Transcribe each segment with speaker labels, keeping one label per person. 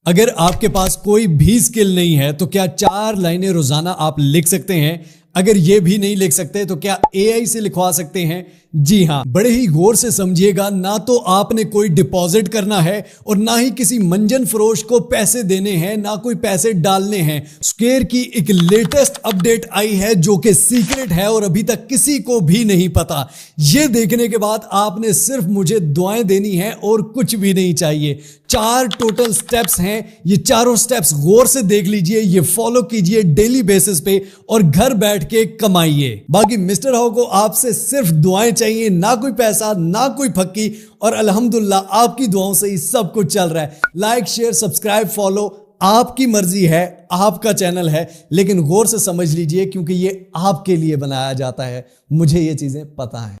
Speaker 1: अगर आपके पास कोई भी स्किल नहीं है तो क्या 4 लाइनें रोजाना आप लिख सकते हैं? अगर ये भी नहीं लिख सकते तो क्या एआई से लिखवा सकते हैं? जी हां, बड़े ही गौर से समझिएगा। ना तो आपने कोई डिपॉजिट करना है और ना ही किसी मंजन फरोश को पैसे देने हैं, ना कोई पैसे डालने हैं। स्क्वेयर की एक लेटेस्ट अपडेट आई है जो कि सीक्रेट है और अभी तक किसी को भी नहीं पता। यह देखने के बाद आपने सिर्फ मुझे दुआएं देनी है और कुछ भी नहीं चाहिए। 4 टोटल स्टेप्स हैं। ये चारों स्टेप्स गौर से देख लीजिए, ये फॉलो कीजिए डेली बेसिस पे और घर बैठ के कमाइए। बाकी मिस्टर हाउ को आपसे सिर्फ दुआएं चाहिए, ना कोई पैसा, ना कोई फक्की, और अल्हम्दुलिल्लाह आपकी दुआओं से ही सब कुछ चल रहा है। लाइक, शेयर, सब्सक्राइब, फॉलो आपकी मर्जी है, आपका चैनल है, लेकिन गौर से समझ लीजिए क्योंकि ये आपके लिए बनाया जाता है। मुझे ये चीजें पता है।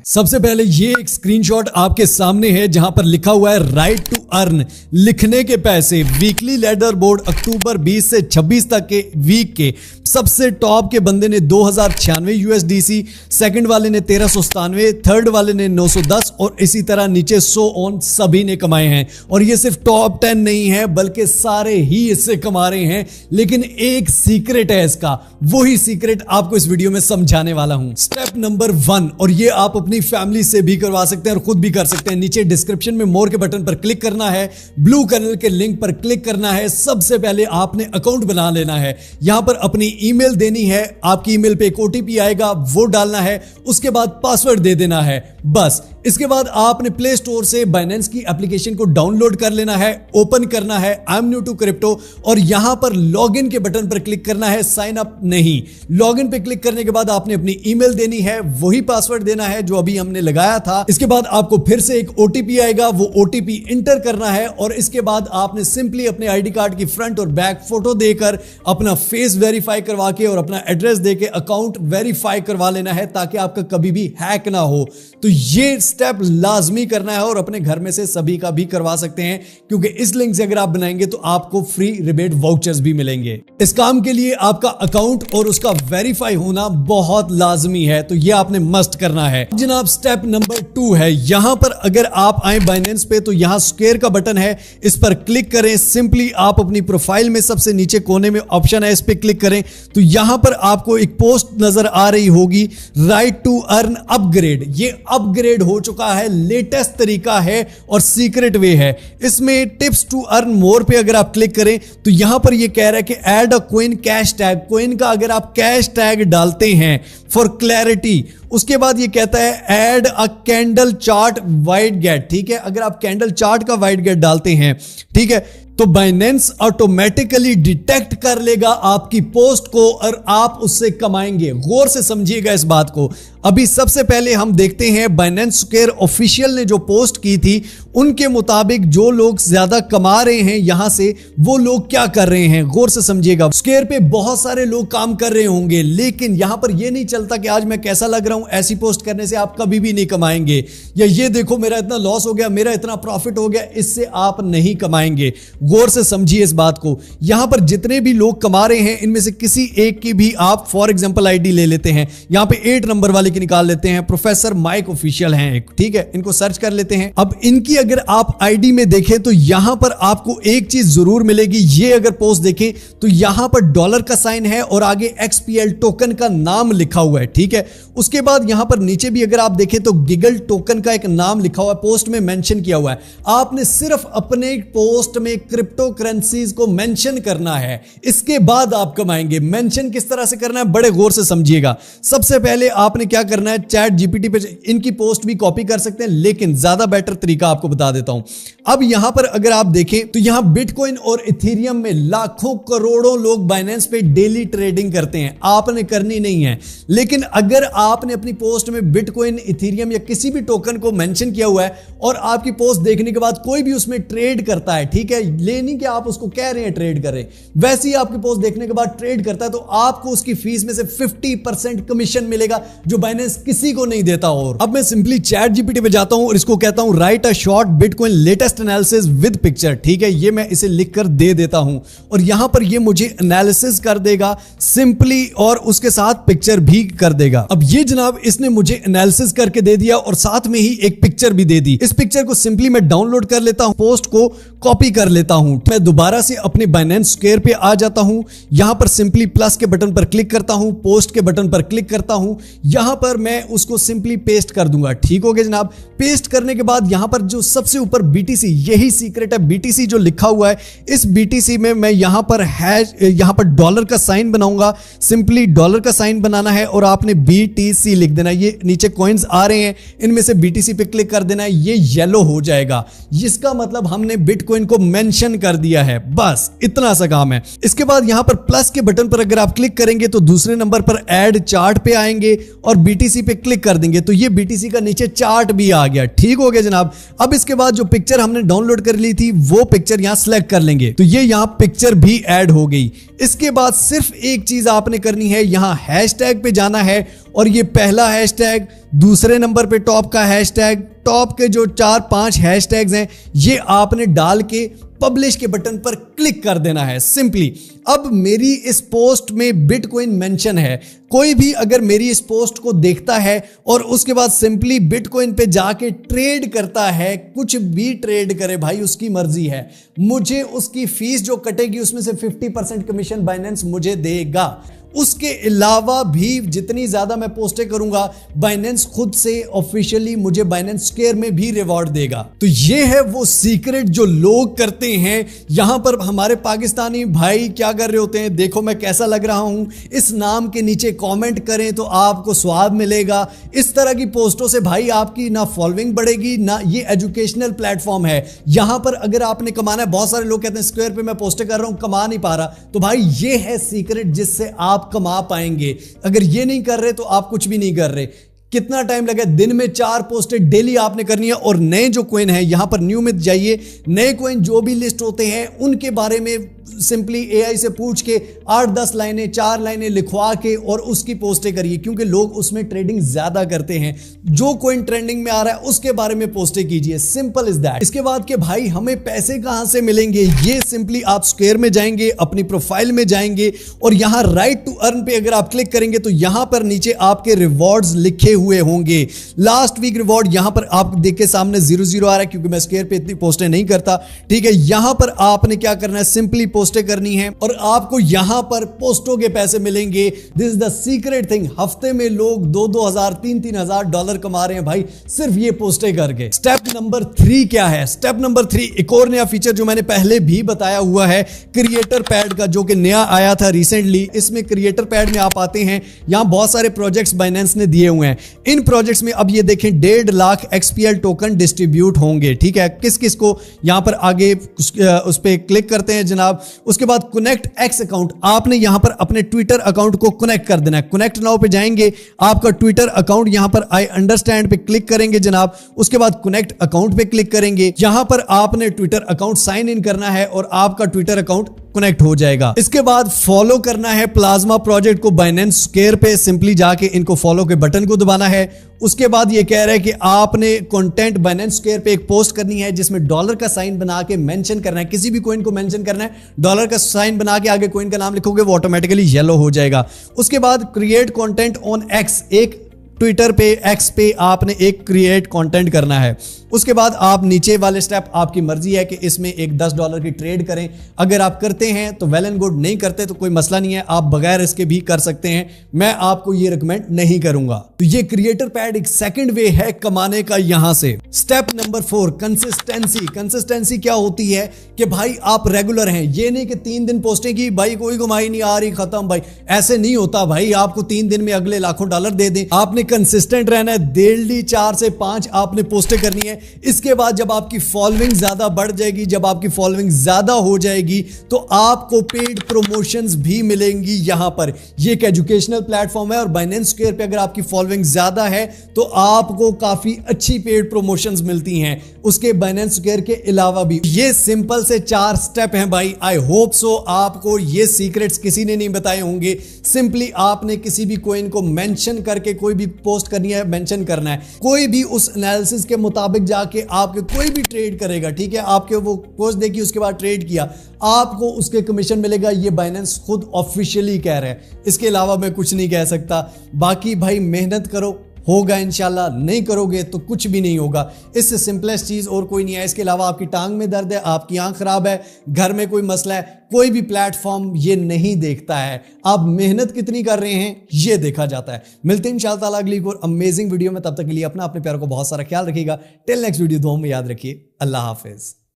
Speaker 1: सबसे पहले ये एक स्क्रीनशॉट आपके सामने है जहां पर लिखा हुआ है राइट टू अर्न, लिखने के पैसे। वीकली लेडर बोर्ड अक्टूबर 20 से 26 तक के वीक के सबसे टॉप के बंदे ने 2096 यूएसडीसी, सेकंड वाले ने 1397, थर्ड वाले ने 910 और इसी तरह नीचे 100 ऑन सभी ने कमाए हैं। और ये सिर्फ टॉप 10 नहीं है बल्कि सारे ही इससे कमा रहे हैं। लेकिन एक सीक्रेट है इसका, वही सीक्रेट आपको इस वीडियो में समझाने वाला हूं। स्टेप नंबर 1, और ये आप अपनी फैमिली से भी करवा सकते हैं और खुद भी कर सकते हैं। नीचे डिस्क्रिप्शन में मोर के बटन पर क्लिक करना है, ब्लू कलर के लिंक पर क्लिक करना है। सबसे पहले आपने अकाउंट बना लेना है, यहां पर अपनी ईमेल देनी है, आपकी ईमेल पे एक ओटीपी आएगा, वो डालना है, उसके बाद पासवर्ड दे देना है, बस। इसके बाद आपने प्ले स्टोर से बाइनेंस की एप्लीकेशन को डाउनलोड कर लेना है, ओपन करना है I am new to crypto और यहां पर लॉगिन के बटन पर क्लिक करना है, साइन अप नहीं। लॉगिन पे क्लिक करने के बाद आपने अपनी ईमेल देनी है, वही पासवर्ड देना है जो अभी हमने लगाया था। इसके बाद आपको फिर से एक ओटीपी आएगा, वो ओटीपी इंटर करना है और इसके बाद आपने सिंपली अपने आईडी कार्ड की फ्रंट और बैक फोटो देकर अपना फेस वेरीफाई करवा के और अपना एड्रेस देके अकाउंट वेरीफाई करवा लेना है ताकि आपका कभी भी हैक ना हो। तो ये स्टेप लाजमी करना है और अपने घर में से सभी का भी करवा सकते हैं क्योंकि इस लिंक से अगर आप बनाएंगे तो आपको फ्री रिबेट वाउचर्स भी मिलेंगे। इस काम के लिए आपका अकाउंट और उसका वेरीफाई होना बहुत लाजमी है, तो यह आपने मस्ट करना है। जनाब स्टेप नंबर 2 है, यहां पर अगर आप आए बाइनेंस पे तो यहां स्क्वायर का बटन है, इस पर क्लिक करें। सिंपली आप अपनी प्रोफाइल में सबसे नीचे कोने में ऑप्शन है, इस पर क्लिक करें तो यहां पर आपको एक पोस्ट नजर आ रही होगी, राइट टू अर्न अपग्रेड। ये अपग्रेड हो चुका है, लेटेस्ट तरीका है और सीक्रेट वे है। इसमें टिप्स टू अर्न मोर पे अगर आप क्लिक करें तो यहां पर ये कह रहा है कि ऐड अ कोइन कैश टैग। कोइन का अगर आप कैश टैग डालते हैं फॉर क्लैरिटी, उसके बाद ये कहता है add a candle chart widget. ठीक है, अगर आप कैंडल चार्ट का वाइड गेट डालते हैं, ठीक है, तो बाइनेंस ऑटोमेटिकली डिटेक्ट कर लेगा आपकी पोस्ट को और आप उससे कमाएंगे। गौर से समझिएगा इस बात को। अभी सबसे पहले हम देखते हैं बाइनेंस स्क्वायर ऑफिशियल ने जो पोस्ट की थी उनके मुताबिक जो लोग ज्यादा कमा रहे हैं यहां से, वो लोग क्या कर रहे हैं, गौर से समझिएगा। स्क्वायर पे बहुत सारे लोग काम कर रहे होंगे लेकिन यहां पर यह नहीं चलता कि आज मैं कैसा लग रहा हूं, ऐसी पोस्ट करने से आप कभी भी नहीं कमाएंगे, या ये देखो मेरा इतना लॉस हो गया, मेरा इतना प्रॉफिट हो गया, इससे आप नहीं कमाएंगे। गौर से समझिए इस बात को। यहां पर जितने भी लोग कमा रहे हैं इनमें से किसी एक की भी आप फॉर एग्जांपल आईडी ले लेते हैं, यहां पे 8 नंबर वाले की निकाल लेते हैं, प्रोफेसर माइक ऑफिशियल हैं एक, ठीक है, इनको सर्च कर लेते हैं। अब इनकी अगर आप आईडी में देखें तो यहां पर आपको एक चीज जरूर मिलेगी, ये अगर पोस्ट देखें तो यहां पर डॉलर का साइन है और आगे XPL टोकन का नाम लिखा हुआ है, ठीक है। उसके बाद यहां पर नीचे भी अगर आप देखें तो गिगल टोकन का एक नाम लिखा हुआ है, पोस्ट में मेंशन किया हुआ है। आपने सिर्फ अपने पोस्ट में क्रिप्टो करेंसीज को मेंशन करना है, इसके बाद आप कमाएंगे। मेंशन किस तरह से करना है बड़े गौर से समझिएगा। सबसे पहले आपने क्या करना है, चैट जीपीटी पे इनकी पोस्ट भी कॉपी कर सकते हैं लेकिन ज्यादा बेटर तरीका आपको बता देता हूं। अब यहां पर अगर आप देखें तो यहां बिटकॉइन और इथेरियम में लाखों करोड़ों लोग बाइनेंस पे डेली ट्रेडिंग करते हैं, आपने करनी नहीं है। लेकिन अगर आपने अपनी पोस्ट में बिटकॉइन, इथेरियम या किसी भी टोकन को मेंशन किया हुआ है और आपकी पोस्ट देखने के बाद कोई भी उसमें ट्रेड करता है, ठीक है, ले नहीं कि आप उसको कह रहे हैं ट्रेड कर रहे हैं, वैसे ही आपकी पोस्ट देखने के बाद ट्रेड करता है तो आपको उसकी फीस में से 50% कमीशन मिलेगा, जो बाइनेंस किसी को नहीं देता। और अब मैं सिंपली चैट जीपीटी पे जाता हूं और इसको कहता हूं right a short bitcoin latest analysis with picture. ठीक है, ये मैं इसे लिखकर दे देता हूं और यहां पर ये मुझे एनालिसिस कर देगा सिंपली और उसके साथ पिक्चर भी कर देगा। अब ये जनाब इसने मुझे एनालिसिस करके दे दिया और साथ में ही एक पिक्चर भी दे दी। इस पिक्चर को सिंपली मैं डाउनलोड कर लेता हूं, पोस्ट को कॉपी कर लेता हूं, मैं दोबारा से अपने बाइनेंस स्क्वायर पे आ जाता हूं, यहां पर सिंपली प्लस के बटन पर क्लिक करता हूं, पोस्ट के बटन पर क्लिक करता हूं, यहां पर मैं उसको सिंपली पेस्ट कर दूंगा। ठीक हो गया जनाब। पेस्ट करने के बाद यहां पर जो सबसे ऊपर BTC, यही सीक्रेट है, BTC जो लिखा हुआ है, इस BTC में मैं यहां पर हैश, यहां पर डॉलर का साइन बनाऊंगा, सिंपली डॉलर का साइन बनाना है और आपने BTC लिख देना है। ये नीचे कॉइन्स आ रहे हैं, इनमें से BTC पे क्लिक कर देना है, ये येलो हो जाएगा, इसका मतलब हमने बिटकॉइन को मेंशन कर दिया है। बस इतना सा काम है। इसके बाद यहां पर प्लस के बटन पर अगर आप क्लिक करेंगे तो दूसरे नंबर पर ऐड चार्ट पे आएंगे और BTC पे क्लिक कर देंगे तो ये BTC का नीचे चार्ट भी आ गया। ठीक हो गया जनाब। अब इसके बाद जो पिक्चर हमने डाउनलोड कर ली थी वो पिक्चर यहां सेलेक्ट कर लेंगे तो ये यहां पिक्चर भी ऐड हो गई। इसके बाद सिर्फ एक चीज आपने करनी है, यहां हैशटैग पे जाना है और ये पहला हैशटैग, दूसरे नंबर पे टॉप का हैशटैग, टॉप के जो 4-5 हैशटैग्स हैं ये आपने डाल के पब्लिश के बटन पर क्लिक कर देना है सिंपली। अब मेरी इस पोस्ट में बिटकॉइन मेंशन है, कोई भी अगर मेरी इस पोस्ट को देखता है और उसके बाद सिंपली बिटकॉइन पे जाके ट्रेड करता है, कुछ भी ट्रेड करे भाई, उसकी मर्जी है, मुझे उसकी फीस जो कटेगी उसमें से 50% कमीशन बाइनेंस मुझे देगा। उसके अलावा भी जितनी ज्यादा मैं पोस्टें करूंगा बाइनेंस खुद से ऑफिशियली मुझे बाइनेंस स्क्वायर में भी रिवॉर्ड देगा। तो ये है वो सीक्रेट जो लोग करते हैं। यहां पर हमारे पाकिस्तानी भाई क्या कर रहे होते हैं, देखो मैं कैसा लग रहा हूं, इस नाम के नीचे कमेंट करें तो आपको स्वाद मिलेगा। इस तरह की पोस्टों से भाई आपकी ना फॉलोइंग बढ़ेगी, ना ये एजुकेशनल प्लेटफॉर्म है। यहां पर अगर आपने कमाना है, बहुत सारे लोग कहते हैं स्क्वायर पे मैं पोस्टें कर रहा हूं कमा नहीं पा रहा, तो भाई ये है सीक्रेट जिससे आप कमा पाएंगे। अगर ये नहीं कर रहे तो आप कुछ भी नहीं कर रहे। कितना टाइम लगे, दिन में 4 पोस्टें डेली आपने करनी है। और नए जो कॉइन है यहां पर न्यू में जाइए, नए कॉइन जो भी लिस्ट होते हैं उनके बारे में सिंपली AI से पूछ के 8-10 लाइनें 4 लाइनें लिखवा के और उसकी पोस्टें करिए, क्योंकि लोग उसमें ट्रेडिंग ज्यादा करते हैं। जो कॉइन ट्रेंडिंग में आ रहा है उसके बारे में पोस्टें कीजिए, सिंपल इज दैट। इसके बाद के भाई हमें पैसे कहां से मिलेंगे, ये सिंपली आप स्क्वायर में जाएंगे, अपनी प्रोफाइल में जाएंगे और यहां राइट टू अर्न पे अगर आप क्लिक करेंगे तो यहां पर नीचे आपके रिवॉर्ड्स लिखे हुए होंगे। लास्ट वीक रिवॉर्ड यहां पर आप देख के सामने 0-0 आ रहा है, क्योंकि मैं स्क्वायर पे इतनी पोस्टें नहीं करता। ठीक है, यहां पर आपने क्या करना है, सिंपली पोस्टें करनी है और आपको यहां पर पोस्टों के पैसे मिलेंगे। This is the secret thing. हफ्ते में लोग 2-2 हजार 3-3 हजार डॉलर कमा रहे हैं भाई, सिर्फ ये पोस्टें करके। स्टेप नंबर 3 क्या है? स्टेप नंबर 3 एक और नया फीचर जो मैंने पहले भी बताया हुआ है, क्रिएटर पैड का, जो कि नया आया था रिसेंटली। इसमें क्रिएटर पैड में आप आते हैं, यहां बहुत सारे प्रोजेक्ट्स बाइनेंस ने दिए हुए हैं। इन प्रोजेक्ट्स में अब ये देखें 1.5 लाख XPL टोकन डिस्ट्रीब्यूट होंगे। ठीक है, किस किस को, यहां पर आगे उस पर क्लिक करते हैं जनाब। उसके बाद कनेक्ट एक्स अकाउंट, आपने यहां पर अपने ट्विटर अकाउंट को कनेक्ट कर देना है। कनेक्ट नाउ पे जाएंगे, आपका ट्विटर अकाउंट यहां पर आई अंडरस्टैंड पे क्लिक करेंगे जनाब। उसके बाद कनेक्ट अकाउंट पे क्लिक करेंगे, यहां पर आपने ट्विटर अकाउंट साइन इन करना है और आपका ट्विटर अकाउंट कनेक्ट हो जाएगा। इसके बाद फॉलो करना है प्लाज्मा प्रोजेक्ट को बाइनेंस स्क्वायर पे, सिंपली जाके इनको फॉलो के बटन को दबाना है। उसके बाद ये कह रहा है कि आपने कंटेंट बाइनेंस स्क्वायर पे एक पोस्ट करनी है जिसमें डॉलर का साइन बना के मेंशन करना है, किसी भी कॉइन को मेंशन करना है, डॉलर का साइन बना के आगे कॉइन का नाम लिखोगे वो ऑटोमेटिकली येलो हो जाएगा। उसके बाद क्रिएट कंटेंट ऑन एक्स, एक ट्विटर पे एक्स पे आपने एक क्रिएट कंटेंट करना है। उसके बाद आप नीचे वाले स्टेप आपकी मर्जी है कि इसमें एक $10 की ट्रेड करें। अगर आप करते हैं तो वेल एंड गुड, नहीं करते तो कोई मसला नहीं है, आप बगैर इसके भी कर सकते हैं। मैं आपको ये रिकमेंड नहीं करूंगा। तो ये क्रिएटर पैड एक सेकंड वे है कमाने का यहां से। Step number 4 consistency. कंसिस्टेंसी क्या होती है कि भाई आप रेगुलर हैं, ये नहीं कि 3 दिन पोस्टें की भाई कोई कमाई नहीं आ रही खत्म, भाई ऐसे नहीं होता भाई। आपको 3 दिन में अगले लाखों डॉलर दे दें, आपने कंसिस्टेंट रहना है, डेली 4 से 5 आपने पोस्टें करनी है। इसके बाद जब आपकी फॉलोइंग ज्यादा बढ़ जाएगी, जब आपकी फॉलोइंग ज्यादा हो जाएगी तो आपको पेड प्रमोशंस भी मिलेंगी। यहां पर ये एक एजुकेशनल प्लेटफॉर्म है और बाइनेंस स्क्वायर पे अगर आपकी फॉलोइंग ज्यादा है तो आपको काफी अच्छी पेड प्रमोशंस मिलती हैं उसके बाइनेंस स्क्वायर के अलावा भी। ये सिंपल से 4 स्टेप हैं भाई। आई होप सो आपको ये सीक्रेट्स किसी ने नहीं बताए होंगे। सिंपली आपने किसी भी कॉइन को मेंशन करके कोई भी पोस्ट करनी है, मेंशन करना है, कोई भी उस एनालिसिस के मुताबिक जाके आपके कोई भी ट्रेड करेगा, ठीक है, आपके वो पोस्ट देखी उसके बाद ट्रेड किया, आपको उसके कमीशन मिलेगा। ये बाइनेंस खुद ऑफिशियली कह रहे हैं, इसके अलावा मैं कुछ नहीं कह सकता। बाकी भाई मेहनत करो, होगा इंशाल्लाह, नहीं करोगे तो कुछ भी नहीं होगा। इससे सिंपलेस्ट चीज और कोई नहीं है। इसके अलावा आपकी टांग में दर्द है, आपकी आंख खराब है, घर में कोई मसला है, कोई भी प्लेटफॉर्म ये नहीं देखता है आप मेहनत कितनी कर रहे हैं, ये देखा जाता है। मिलते हैं इंशाल्लाह ताला अगली और अमेजिंग वीडियो में। तब तक के लिए अपने प्यार को बहुत सारा ख्याल रखिएगा। टिल नेक्स्ट वीडियो, दुआ में याद रखिए। अल्लाह हाफिज।